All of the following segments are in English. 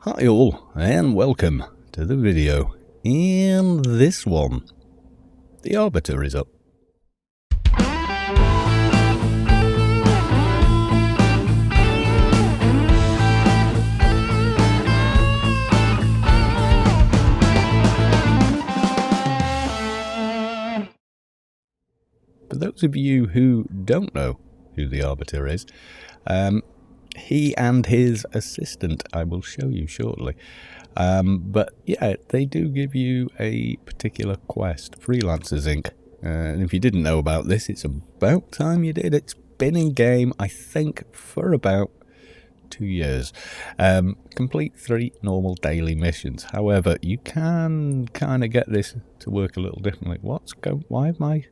Hi all, and welcome to the video. In this one, the Arbiter is up. For those of you who don't know who the Arbiter is, he and his assistant I will show you shortly. But yeah, they do give you a particular quest, Freelancers Inc. And if you didn't know about this, it's about time you did. It's been in game, I think, for about 2 years. Complete 3 normal daily missions. However, you can kind of get this to work a little differently. Why am I...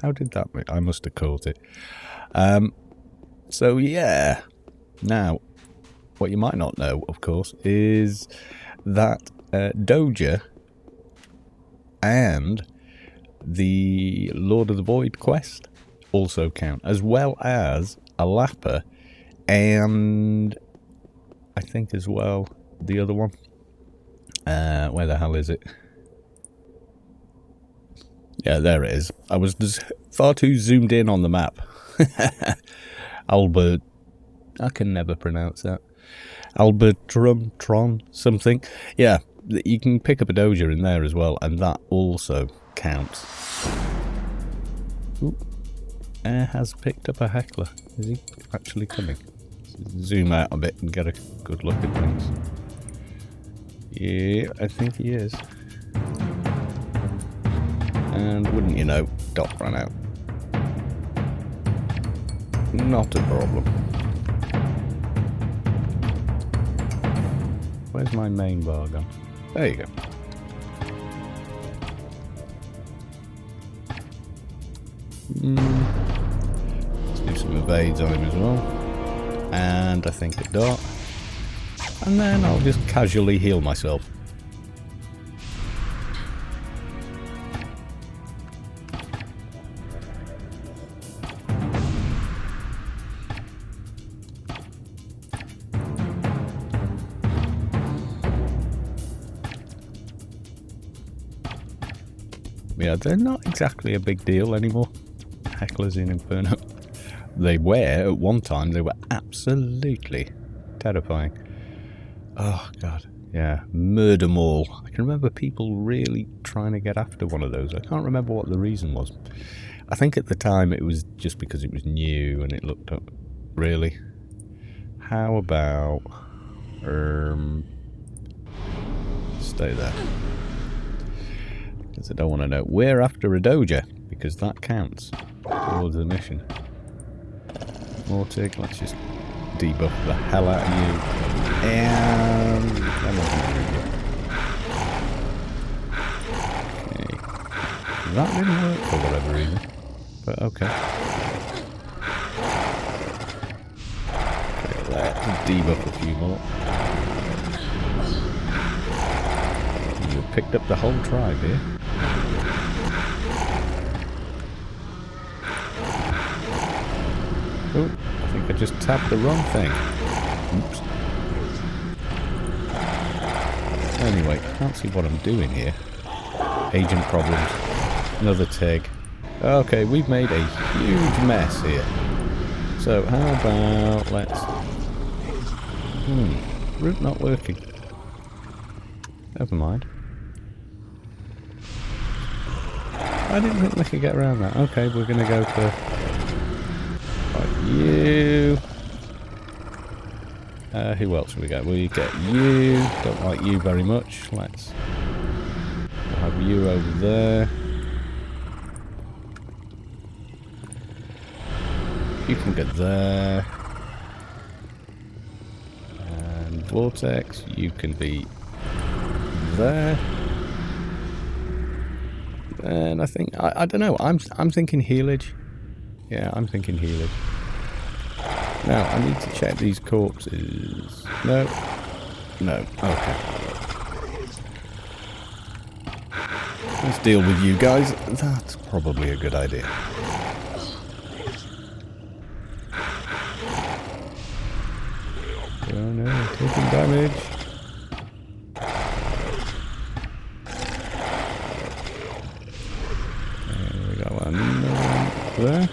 How did that... I must have caught it. So yeah, now, what you might not know, of course, is that Doja and the Lord of the Void quest also count, as well as Alapa and I think as well the other one. Where the hell is it? Yeah, there it is. I was just far too zoomed in on the map. Albert, I can never pronounce that. Tron, something. Yeah, you can pick up a Doja in there as well, and that also counts. Ooh, Air has picked up a heckler. Is he actually coming? Zoom out a bit and get a good look at things. Yeah, I think he is. And wouldn't you know, Doc ran out. Not a problem. Where's my main bar gone? There you go. Let's do some evades on him as well. And I think a dot. And then I'll just casually heal myself. Yeah, they're not exactly a big deal anymore. Hecklers in Inferno. They were, at one time, they were absolutely terrifying. Oh, God. Yeah, Murder Mall. I can remember people really trying to get after one of those. I can't remember what the reason was. I think at the time it was just because it was new and it looked up. Really? How about... stay there. Because I don't want to know. We're after a Doja, because that counts towards the mission. Mortig, let's just debuff the hell out of you. And... okay. That didn't work for whatever reason. But okay. Okay, let's debuff a few more. You picked up the whole tribe here. Oh, I think I just tapped the wrong thing. Oops. Anyway, can't see what I'm doing here. Agent problems. Another TIG. Okay, we've made a huge mess here. So, how about let's... route not working. Never mind. I didn't think we could get around that. Okay, we're going to go for... you. Who else we got? We get you. Don't like you very much. Let's have you over there. You can get there. And Vortex, you can be there. And I think I don't know. I'm thinking healage. Yeah, I'm thinking healage. Now, I need to check these corpses. No. No. Okay. Let's deal with you guys. That's probably a good idea. Oh no, taking damage. We got one there.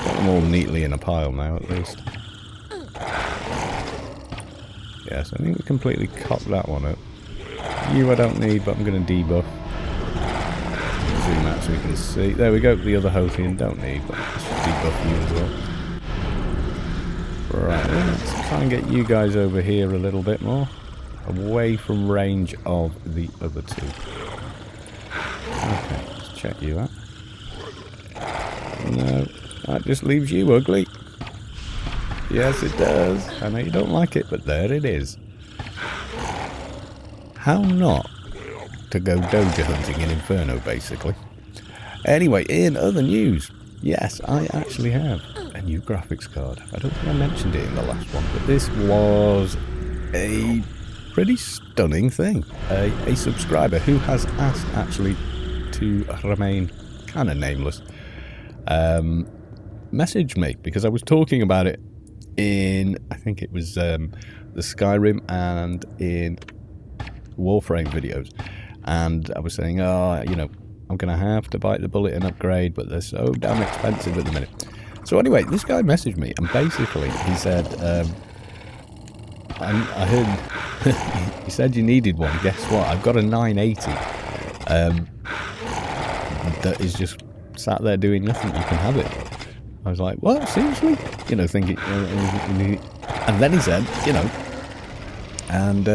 Got them all neatly in a pile now, at least. Yes, I think we completely cocked that one up. You I don't need, but I'm going to debuff. Zoom out so we can see. There we go, the other Hothian don't need, but let's just debuff you as well. Right, let's try and get you guys over here a little bit more. Away from range of the other two. Okay, let's check you out. No, that just leaves you ugly. Yes, it does. I know you don't like it, but there it is. How not to go doja hunting in Inferno, basically. Anyway, in other news, yes, I actually have a new graphics card. I don't think I mentioned it in the last one, but this was a pretty stunning thing. A subscriber who has asked, actually, to remain kind of nameless, messaged me because I was talking about it in, I think it was the Skyrim and in Warframe videos, and I was saying, oh, you know, I'm going to have to bite the bullet and upgrade, but they're so damn expensive at the minute. So anyway, this guy messaged me, and basically he said, I heard, he said you needed one. Guess what? I've got a 980 that is just sat there doing nothing. You can have it. I was like, what? Seriously? You know, thinking, and then he said, you know, and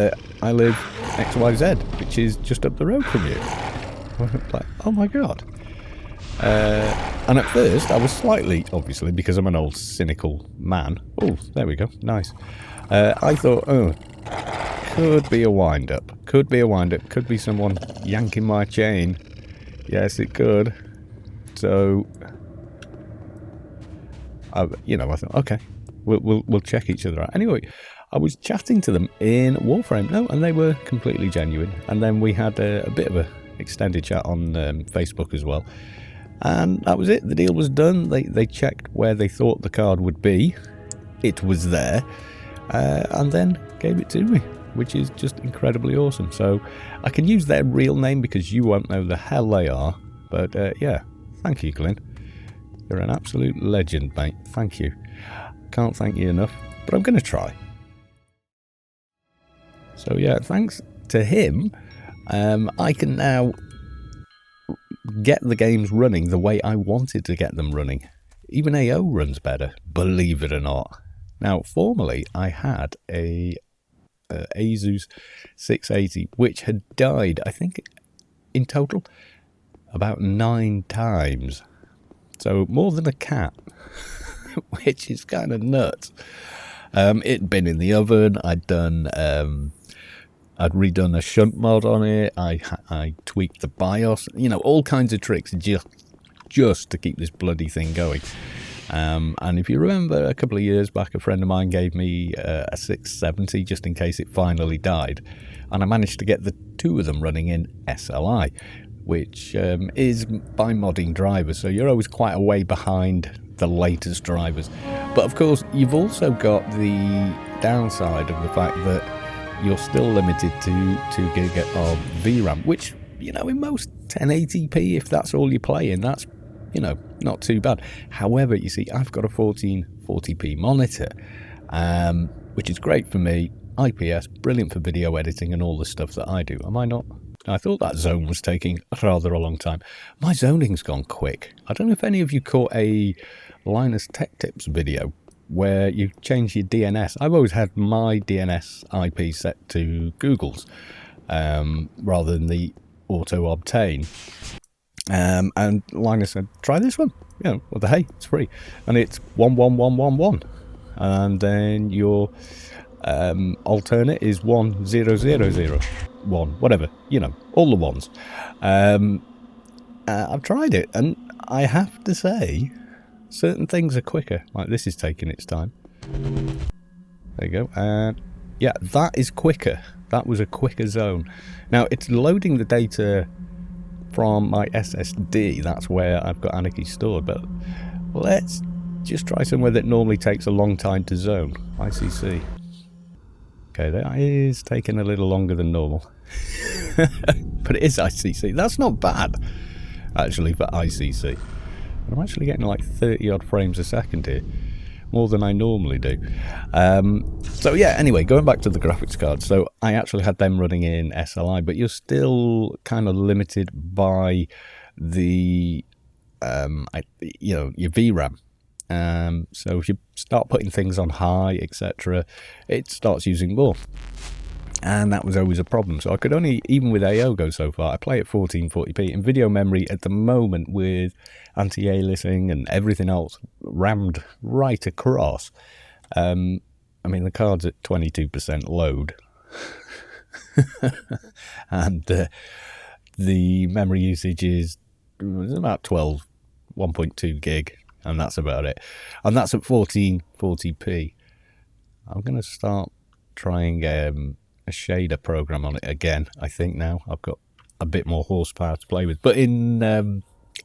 I live XYZ, which is just up the road from you. I was like, oh my god. And at first, I was slightly, obviously, because I'm an old cynical man. Oh, there we go. Nice. I thought, oh, could be a wind-up. Could be a wind-up. Could be someone yanking my chain. Yes, it could. So, you know, I thought, okay, we'll check each other out. Anyway, I was chatting to them in Warframe, and they were completely genuine. And then we had a bit of a extended chat on Facebook as well. And that was it. The deal was done. They checked where they thought the card would be. It was there. And then gave it to me, which is just incredibly awesome. So I can use their real name because you won't know the hell they are. But yeah, thank you, Glyn. You're an absolute legend, mate. Thank you. Can't thank you enough, but I'm going to try. So yeah, thanks to him, I can now get the games running the way I wanted to get them running. Even AO runs better, believe it or not. Now, formerly, I had a Asus 680, which had died, I think, in total, about 9 times. So, more than a cat, which is kind of nuts. It'd been in the oven, I'd redone a shunt mod on it, I tweaked the BIOS, you know, all kinds of tricks just to keep this bloody thing going. And if you remember, a couple of years back, a friend of mine gave me a 670 just in case it finally died. And I managed to get the 2 of them running in SLI, which is by modding drivers. So you're always quite a way behind the latest drivers. But of course, you've also got the downside of the fact that you're still limited to 2 gig of VRAM, which, you know, in most 1080p, if that's all you're playing, that's, you know, not too bad. However, you see, I've got a 1440p monitor, which is great for me. IPS, brilliant for video editing and all the stuff that I do. Am I not? I thought that zone was taking rather a long time. My zoning's gone quick. I don't know if any of you caught a Linus Tech Tips video where you change your DNS. I've always had my DNS IP set to Google's rather than the auto obtain. And Linus said, try this one. You know, what the hey, it's free. And it's 11111. And then your alternate is 10001, whatever, you know, all the ones. I've tried it, and I have to say, certain things are quicker. Like this is taking its time. There you go. And yeah, that is quicker. That was a quicker zone. Now it's loading the data from my SSD. That's where I've got Anarchy stored. But let's just try somewhere that normally takes a long time to zone. ICC. Okay, that is taking a little longer than normal. But it is ICC. That's not bad, actually, for ICC. I'm actually getting like 30 odd frames a second here. More than I normally do. So yeah, anyway, going back to the graphics cards. So I actually had them running in SLI, but you're still kind of limited by the, your VRAM. So if you start putting things on high, etc., it starts using more. And that was always a problem. So I could only, even with AO, go so far. I play at 1440p. In video memory at the moment, with anti-aliasing and everything else rammed right across, I mean, the card's at 22% load. And the memory usage is about 1.2 gig. And that's about it. And that's at 1440p. I'm going to start trying a shader program on it again. I think now I've got a bit more horsepower to play with. But in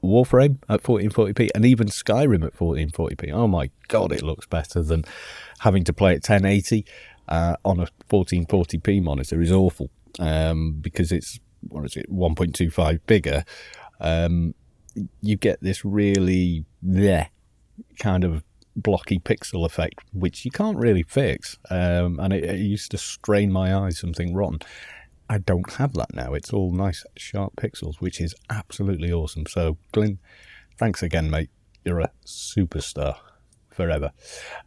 Warframe at 1440p and even Skyrim at 1440p, oh my god, it looks better than having to play at 1080 on a 1440p monitor. Is awful because it's, 1.25 bigger. You get this really kind of blocky pixel effect, which you can't really fix, and it used to strain my eyes, something rotten. I don't have that now. It's all nice sharp pixels, which is absolutely awesome. So Glyn, thanks again, mate. You're a superstar forever.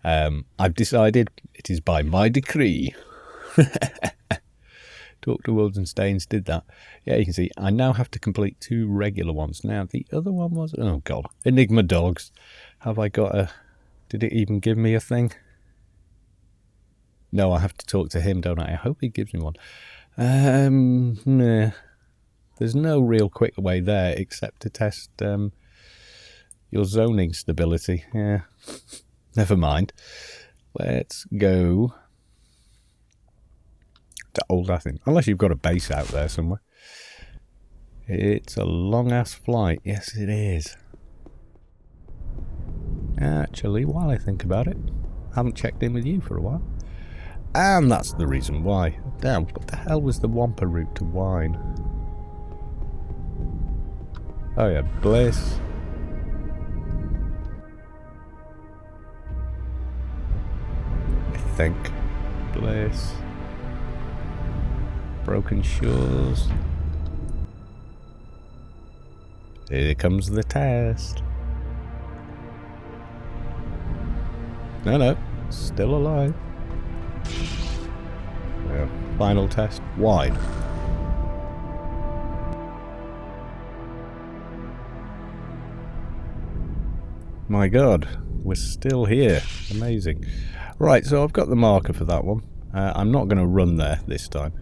I've decided it is by my decree. Talk to Wolves and Stains did that. Yeah, you can see I now have to complete 2 regular ones. Now the other one was, oh god, Enigma dogs. Have I got a, did it even give me a thing? No, I have to talk to him, don't I? I hope he gives me one. Nah. There's no real quick way there except to test your zoning stability. Yeah, never mind. Let's go to Old Athens, unless you've got a base out there somewhere. It's a long-ass flight. Yes, it is. Actually, while I think about it, I haven't checked in with you for a while. And that's the reason why. Damn, what the hell was the Wampa route to Wine? Oh yeah, Bliss. I think. Bliss. Broken Shores. Here comes the test. No, still alive. Yeah. Final test. Wide. My god, we're still here. Amazing. Right, so I've got the marker for that one. I'm not going to run there this time.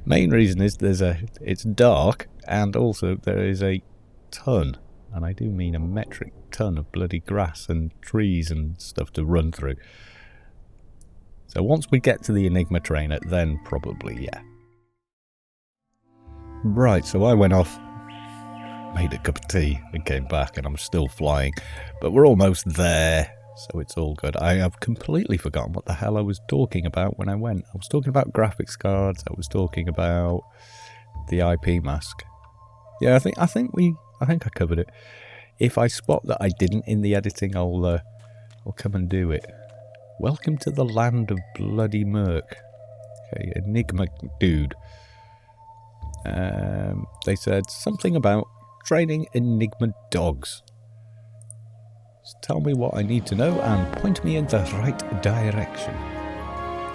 Main reason is it's dark, and also there is a ton, and I do mean a metric ton of bloody grass and trees and stuff to run through. So once we get to the Enigma trainer, then probably, yeah. Right, so I went off, made a cup of tea, and came back, and I'm still flying, but we're almost there. So it's all good. I have completely forgotten what the hell I was talking about when I went. I was talking about graphics cards. I was talking about the IP mask. Yeah, I think I covered it. If I spot that I didn't in the editing, I'll come and do it. Welcome to the land of bloody murk. Okay, Enigma dude. They said something about training Enigma dogs. Just tell me what I need to know and point me in the right direction.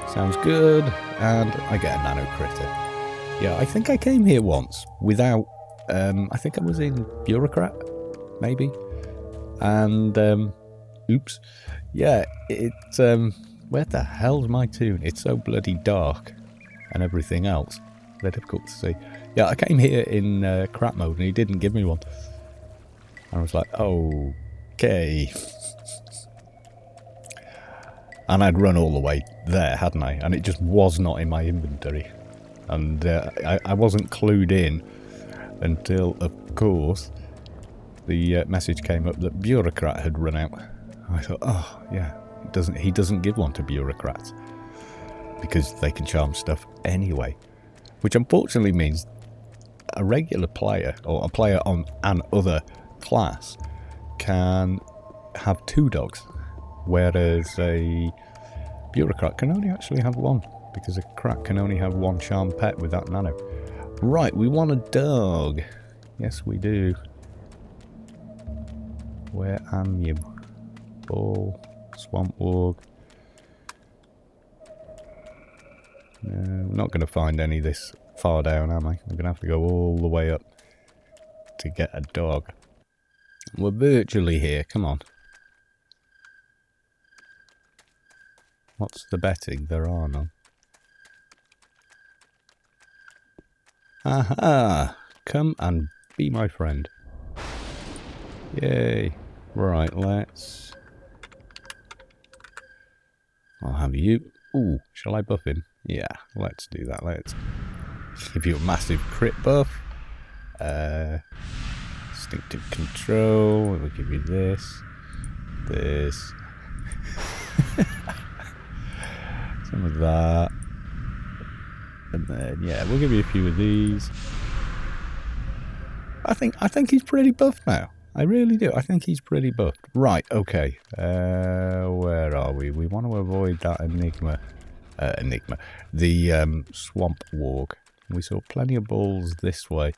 Sounds good, and I get a nano critter. Yeah, I think I came here once without, I think I was in Bureaucrat, maybe, and, oops, yeah, it's, where the hell's my tune? It's so bloody dark, and everything else. They're difficult to see. Yeah, I came here in crap mode, and he didn't give me one. I was like, oh... Okay. And I'd run all the way there, hadn't I? And it just was not in my inventory. And I wasn't clued in until, of course, the message came up that bureaucrat had run out. I thought, oh yeah, he doesn't give one to bureaucrats because they can charm stuff anyway, which unfortunately means a regular player or a player on an other class can have 2 dogs, whereas a bureaucrat can only actually have 1, because a crat can only have 1 charm pet with that nano. Right, we want a dog. Yes, we do. Where am you? Ball, swamp walk. No, I'm not going to find any this far down, am I? I'm going to have to go all the way up to get a dog. We're virtually here, come on. What's the betting? There are none. Aha! Come and be my friend. Yay. Right, let's... I'll have you. Ooh, shall I buff him? Yeah, let's do that. Let's give you a massive crit buff. Instinctive control. We'll give you this. This. Some of that. And then, yeah, we'll give you a few of these. I think he's pretty buffed now. I really do. I think he's pretty buffed. Right, okay. Where are we? We want to avoid that Enigma. The swamp warg. We saw plenty of balls this way.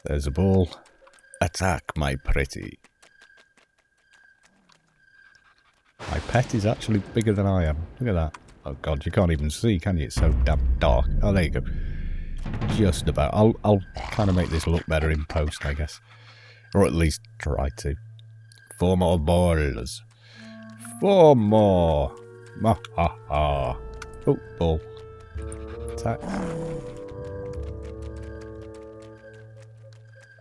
There's a ball. Attack, my pretty. My pet is actually bigger than I am. Look at that. Oh god, you can't even see, can you? It's so damn dark. Oh, there you go. Just about. I'll kind of make this look better in post, I guess. Or at least try to. 4 more balls. 4 more. Ha ha ha. Oh, ball. Attack.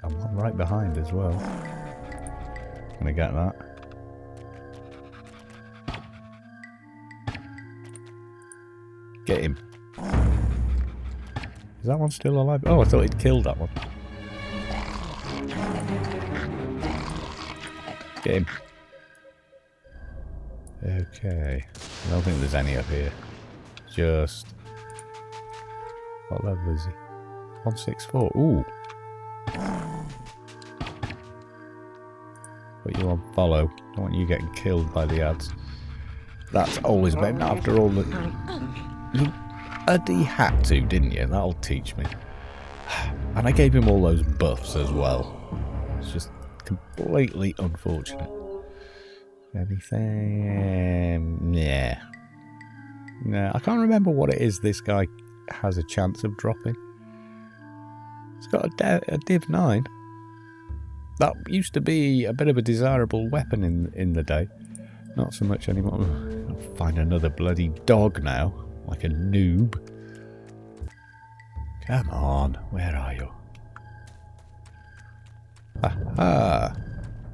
I'm one right behind as well. Gonna get that. Get him. Is that one still alive? Oh, I thought he'd killed that one. Get him. Okay. I don't think there's any up here. Just... What level is he? 164. Ooh. Put you on follow. Don't want you getting killed by the ads. That's always been after all the... You bloody had to, didn't you? That'll teach me. And I gave him all those buffs as well. It's just completely unfortunate. Anything? Yeah. No, I can't remember what it is this guy has a chance of dropping. It's got a Div 9. That used to be a bit of a desirable weapon in the day. Not so much anymore. I'll find another bloody dog now. Like a noob. Come on, where are you? Aha!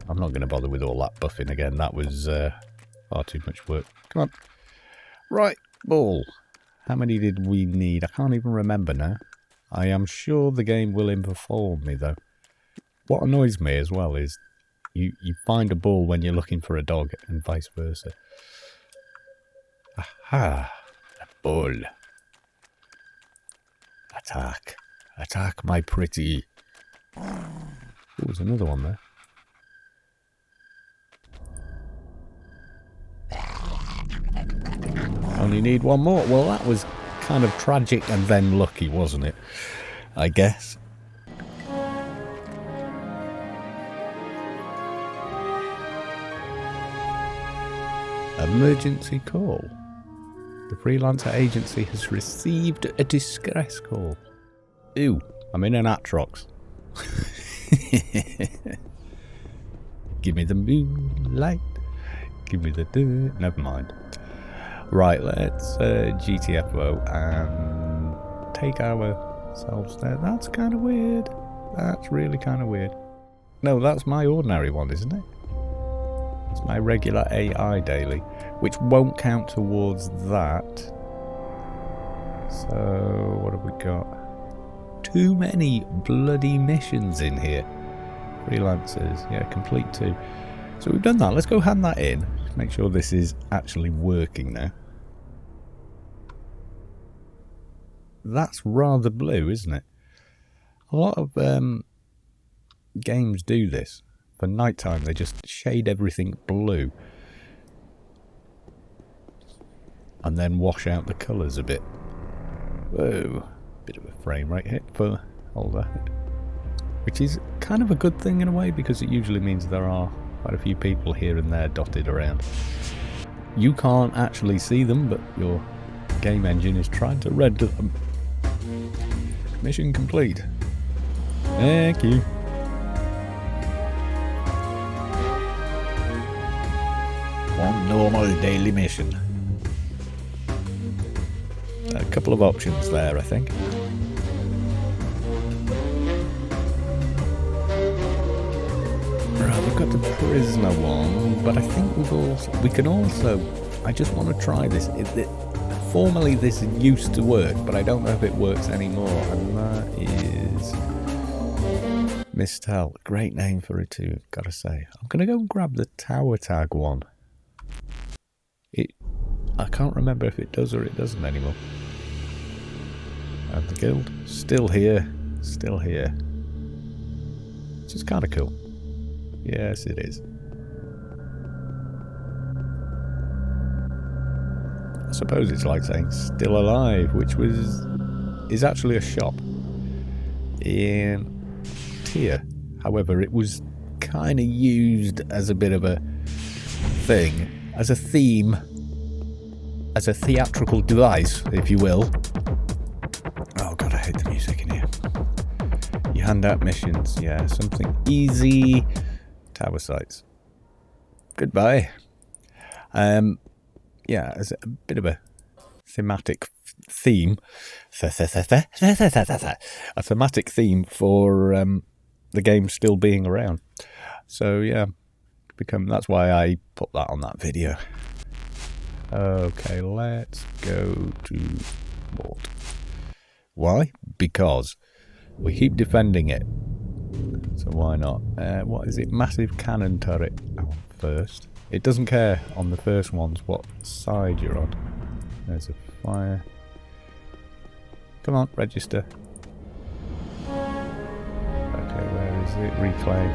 I'm not going to bother with all that buffing again. That was far too much work. Come on. Right, ball. How many did we need? I can't even remember now. I am sure the game will inform me though. What annoys me as well is you find a ball when you're looking for a dog and vice versa. Aha! A ball. Attack. Attack, my pretty. Oh, there's another one there. Only need 1 more. Well, that was kind of tragic and then lucky, wasn't it? I guess. Emergency call. The Freelancer agency has received a distress call. Ew, I'm in an Atrox. Give me the moonlight. Give me the dirt. Never mind. Right, let's GTFO and take ourselves there. That's kind of weird. That's really kind of weird. No, that's my ordinary one, isn't it? It's my regular AI daily, which won't count towards that. So, what have we got? too many bloody missions in here. Freelancers, yeah, complete 2. So we've done that. Let's go hand that in. Make sure this is actually working now. That's rather blue, isn't it? A lot of games do this. For nighttime, they just shade everything blue. And then wash out the colours a bit. Whoa. Bit of a frame rate hit for all that. Which is kind of a good thing in a way, because it usually means there are quite a few people here and there dotted around. You can't actually see them, but your game engine is trying to render them. Mission complete. Thank you. One normal daily mission. A couple of options there, I think. Right, we've got the prisoner one, but I think we can also. I just want to try this. Formerly, this used to work, but I don't know if it works anymore. And that is Mistel. Great name for it too, gotta say. I'm gonna go and grab the tower tag one. I can't remember if it does or it doesn't anymore. And the guild, still here. Which is kind of cool. Yes, it is. I suppose it's like saying still alive, which is actually a shop in Tier. However, it was kind of used as a bit of a thing, as a theme, as a theatrical device, if you will. Oh god, I hate the music in here. You hand out missions, yeah, something easy. Tower sites. Goodbye. Yeah, as a bit of a thematic theme. A thematic theme for the game still being around. So yeah, that's why I put that on that video. Okay, let's go to Mort. Why? Because we keep defending it. So why not? What is it? Massive cannon turret. Oh, first. It doesn't care on the first ones what side you're on. There's a fire. Come on, register. Okay, where is it? Reclaim.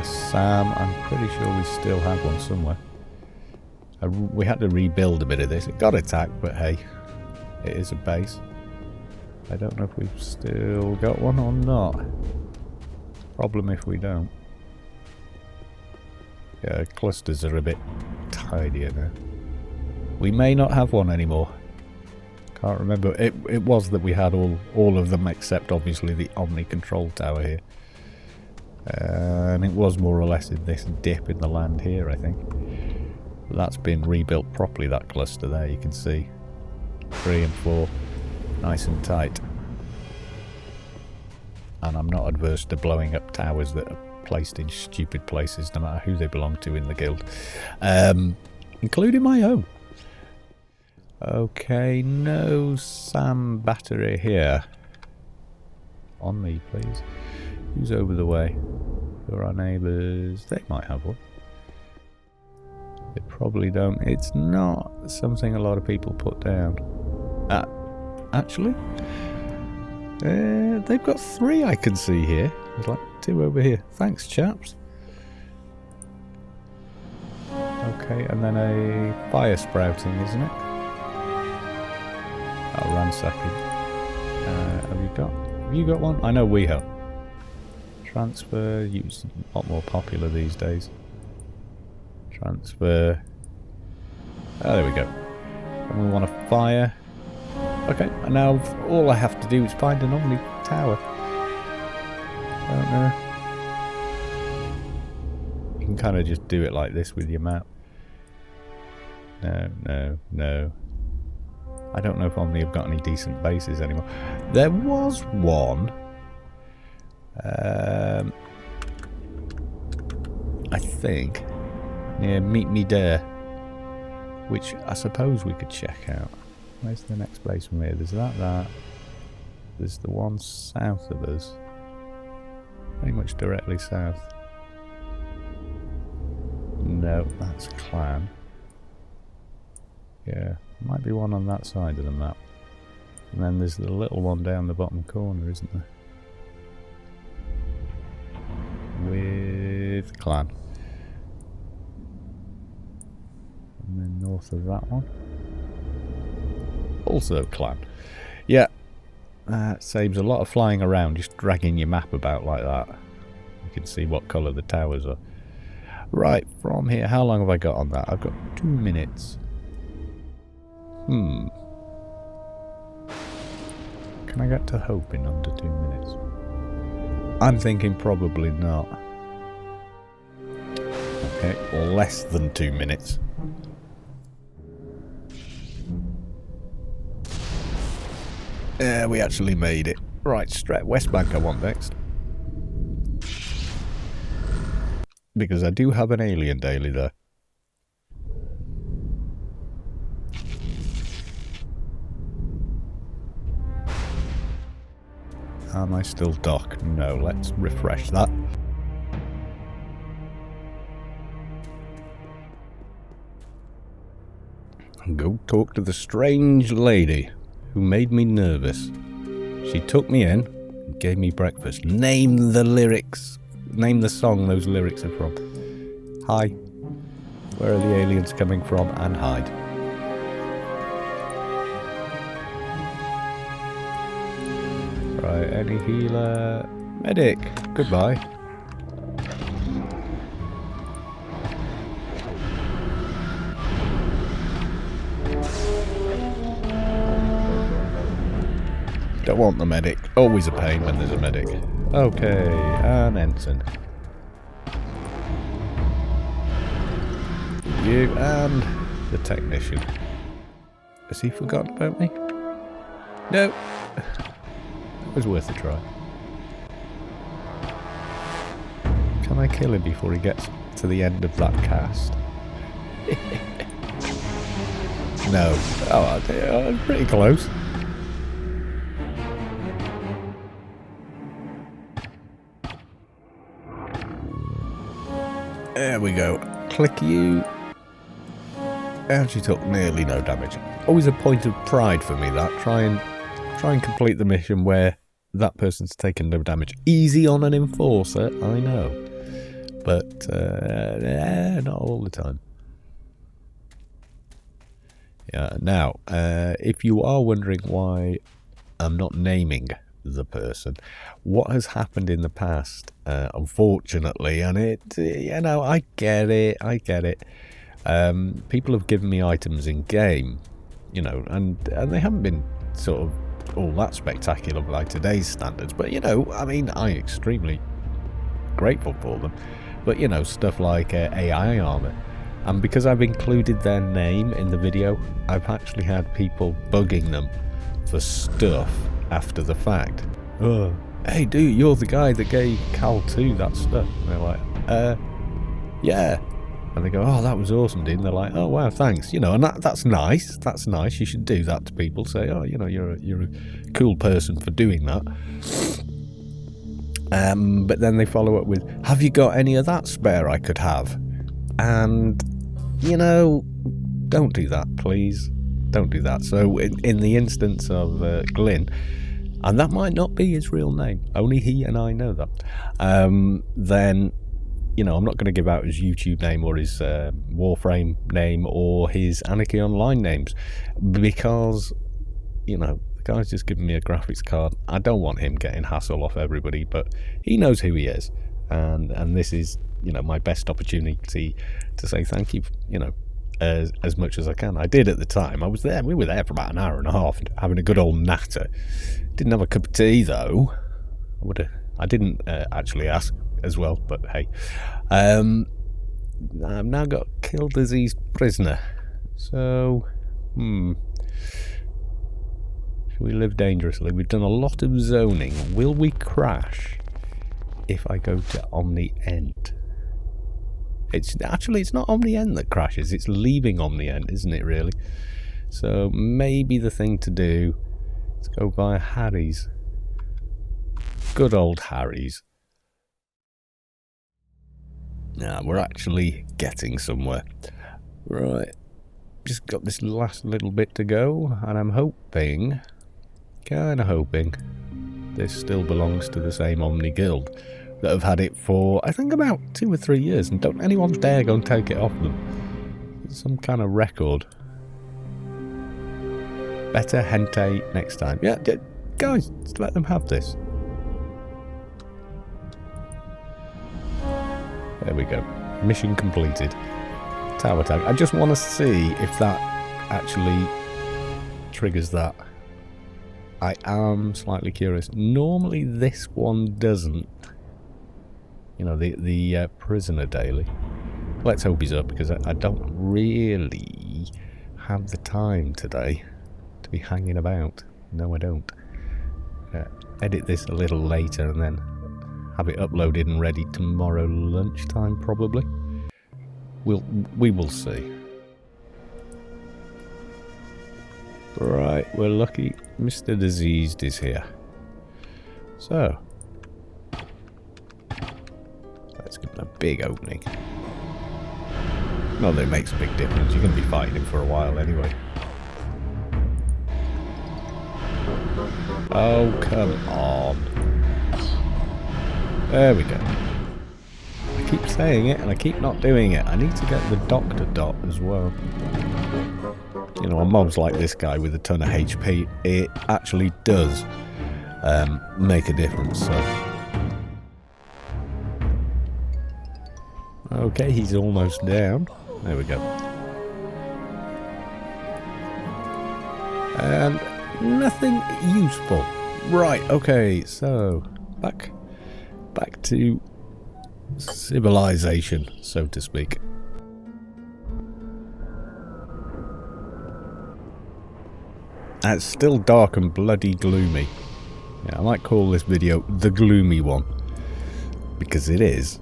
Sam, I'm pretty sure we still have one somewhere. We had to rebuild a bit of this. It got attacked, but hey, it is a base. I don't know if we've still got one or not. Problem if we don't. Yeah, clusters are a bit tidier now. We may not have one anymore. Can't remember. It was that we had all of them except obviously the Omni control tower here. And it was more or less in this dip in the land here, I think. But that's been rebuilt properly, that cluster there, you can see. 3 and 4. Nice and tight. And I'm not adverse to blowing up towers that are placed in stupid places, no matter who they belong to in the guild. Including my own. Okay, no SAM battery here. On me, please. Who's over the way? Who are our neighbours? They might have one. They probably don't. It's not something a lot of people put down. Actually, they've got 3 I can see here. There's like 2 over here. Thanks, chaps. Okay, and then a fire sprouting, isn't it? Oh, ransacking. Have you got one? I know we have. Transfer, use a lot more popular these days. Transfer. Oh, there we go. And we want a fire. Okay, and now all I have to do is find an Omni tower. I don't know. You can kind of just do it like this with your map. No. I don't know if Omni have got any decent bases anymore. There was one. I think near Meet Me There, which I suppose we could check out. Where's the next place from here? There's that. There's the one south of us. Pretty much directly south. No, that's clan. Yeah, might be one on that side of the map. And then there's the little one down the bottom corner, isn't there? With clan. And then north of that one. Also clan. Yeah, that saves a lot of flying around, just dragging your map about like that. You can see what colour the towers are. Right, from here, how long have I got on that? I've got 2 minutes. Can I get to Hope in under 2 minutes? I'm thinking probably not. Okay, less than 2 minutes. Yeah, we actually made it. Right, straight West Bank I want next. Because I do have an alien daily there. Am I still dock? No, let's refresh that. And go talk to the strange lady who made me nervous. She took me in and gave me breakfast. Name the lyrics. Name the song those lyrics are from. Hi. Where are the aliens coming from? And hide. Right, any healer? Medic. Goodbye. Don't want the medic. Always a pain when there's a medic. Okay, an ensign. You and the technician. Has he forgotten about me? No. It was worth a try. Can I kill him before he gets to the end of that cast? No. Oh, I was pretty close. There we go. Click you. And she took nearly no damage. Always a point of pride for me that. Try and complete the mission where that person's taken no damage. Easy on an enforcer, I know. But not all the time. Yeah. Now, if you are wondering why I'm not naming the person, what has happened in the past, unfortunately, and I get it, people have given me items in game, and they haven't been sort of all that spectacular by today's standards, but I'm extremely grateful for them. But stuff like AI armor, and because I've included their name in the video, I've actually had people bugging them for stuff after the fact. Oh, hey dude, you're the guy that gave Cal 2 that stuff. And they're like, yeah. And they go, oh, that was awesome, dude. And they're like, oh wow, thanks. And that's nice. That's nice. You should do that to people. Say, oh, you're a cool person for doing that. But then they follow up with, have you got any of that spare I could have? And don't do that, please. Don't do that. So in the instance of Glyn, and that might not be his real name, only he and I know that, then I'm not going to give out his YouTube name or his Warframe name or his Anarchy Online names, because the guy's just given me a graphics card. I don't want him getting hassle off everybody, but he knows who he is, and this is my best opportunity to say thank you, as much as I can. I did at the time. I was there. We were there for about an hour and a half, having a good old natter. Didn't have a cup of tea though. I didn't actually ask as well, but hey. I've now got kill disease prisoner. So, should we live dangerously? We've done a lot of zoning. Will we crash if I go to Omni End? It's not Omni End that crashes, it's leaving Omni End, isn't it really? So maybe the thing to do is go via Harry's. Good old Harry's. Now, we're actually getting somewhere. Right. Just got this last little bit to go, and I'm hoping, kinda hoping, this still belongs to the same Omni Guild that have had it for, I think, about 2 or 3 years, and don't anyone dare go and take it off them. It's some kind of record. Better hentai next time. Yeah, guys, just let them have this. There we go. Mission completed. Tower tag. I just want to see if that actually triggers that. I am slightly curious. Normally this one doesn't. You know, the prisoner daily. Let's hope he's up, because I don't really have the time today to be hanging about. No, I don't. Edit this a little later and then have it uploaded and ready tomorrow lunchtime, probably. We will see. Right, we're lucky Mr. Diseased is here. So, let's give him a big opening. Not that it makes a big difference, you're going to be fighting him for a while anyway. Oh, come on. There we go. I keep saying it and I keep not doing it. I need to get the Doctor Dot as well. You know, on mobs like this guy with a ton of HP, it actually does make a difference. So. Okay, he's almost down. There we go. And nothing useful. Right, okay, so back to civilization, so to speak. And it's still dark and bloody gloomy. Yeah, I might call this video the gloomy one, because it is.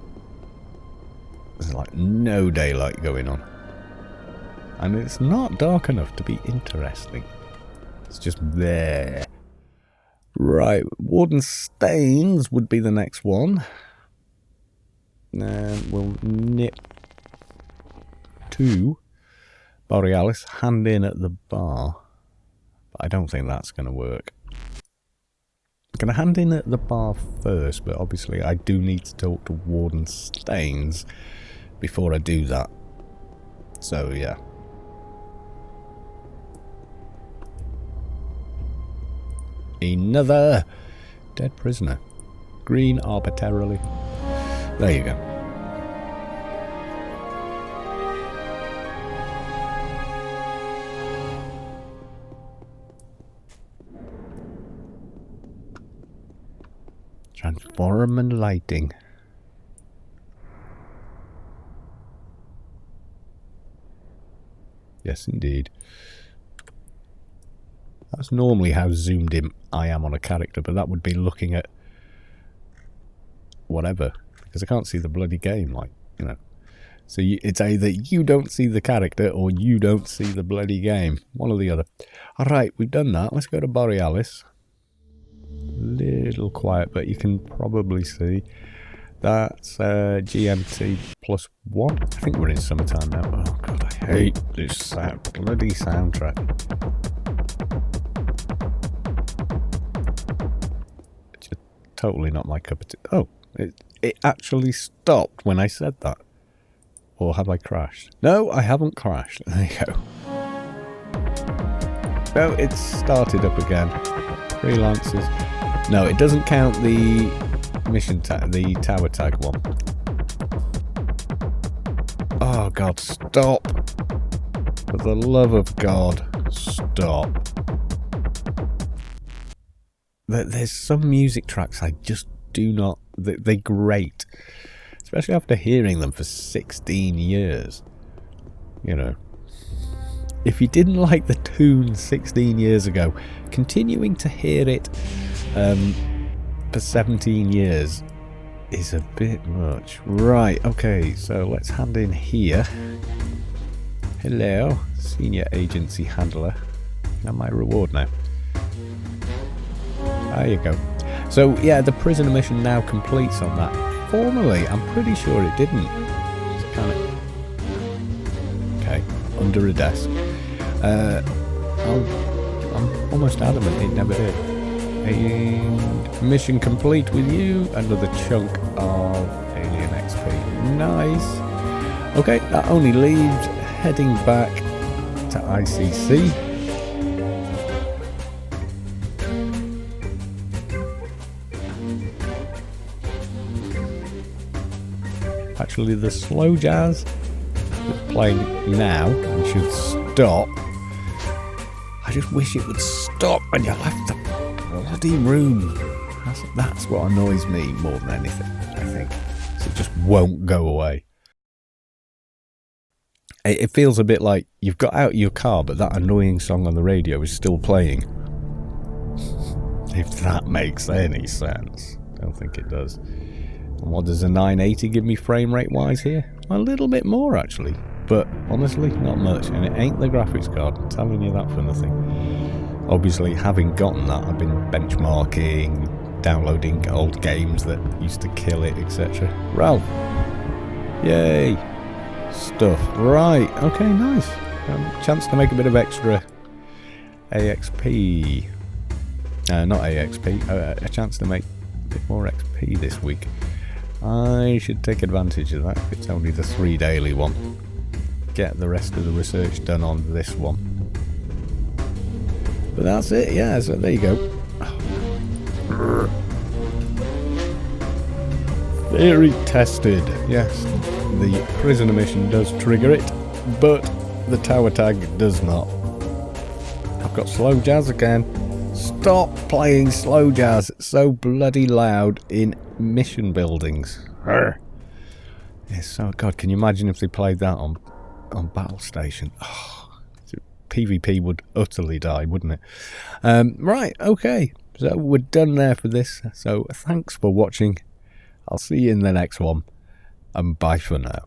There's like no daylight going on. And it's not dark enough to be interesting. It's just there. Right, Warden Stains would be the next one. And we'll nip to Borealis, hand in at the bar. But I don't think that's going to work. I'm going to hand in at the bar first, but obviously I do need to talk to Warden Stains before I do that. So, yeah. Another dead prisoner. Green arbitrarily. There you go. Transform and lighting. Yes, indeed. That's normally how zoomed in I am on a character, but that would be looking at whatever, because I can't see the bloody game, like, you know. So it's either you don't see the character or you don't see the bloody game. One or the other. Alright, we've done that. Let's go to Borealis. Little quiet, but you can probably see that's GMT +1. I think we're in summertime now. Oh god, I hate this bloody soundtrack. Just totally not my cup of tea. Oh, it actually stopped when I said that. Or have I crashed? No, I haven't crashed. There you go. No, it's started up again. Freelancers. No, it doesn't count the mission tag, the tower tag one. Oh god, stop. For the love of God, stop. There's some music tracks I just do not... They're great. Especially after hearing them for 16 years. You know. If you didn't like the tune 16 years ago, continuing to hear it for 17 years is a bit much. Right, okay, so let's hand in here. Hello, Senior Agency Handler. Can I have my reward now? There you go. So yeah, the prisoner mission now completes on that. Formally, I'm pretty sure it didn't. It's kind of okay, under a desk. I'm almost adamant it never did. And mission complete with you. Another chunk of alien XP. Nice. Okay, that only leaves heading back to ICC. Actually, the slow jazz that's playing now and should stop. I just wish it would stop when you left the bloody room. That's what annoys me more than anything, I think. It just won't go away. It feels a bit like you've got out of your car, but that annoying song on the radio is still playing. If that makes any sense. I don't think it does. And what does a 980 give me frame rate wise here? A little bit more actually, but honestly not much, and it ain't the graphics card, I'm telling you that for nothing. Obviously, having gotten that, I've been benchmarking, downloading old games that used to kill it, etc. Ralph! Yay! Stuff. Right, okay, nice. Chance to make a bit of extra AXP. Not AXP, a chance to make a bit more XP this week. I should take advantage of that if it's only the 3 daily one. Get the rest of the research done on this one. But that's it, yeah, so there you go. Theory tested. Yes, the prisoner mission does trigger it, but the tower tag does not. I've got slow jazz again. Stop playing slow jazz. It's so bloody loud in mission buildings. Yes, so God, can you imagine if they played that on Battle Station? Oh, PvP would utterly die, wouldn't it? Right, okay. So we're done there for this. So thanks for watching. I'll see you in the next one. And bye for now.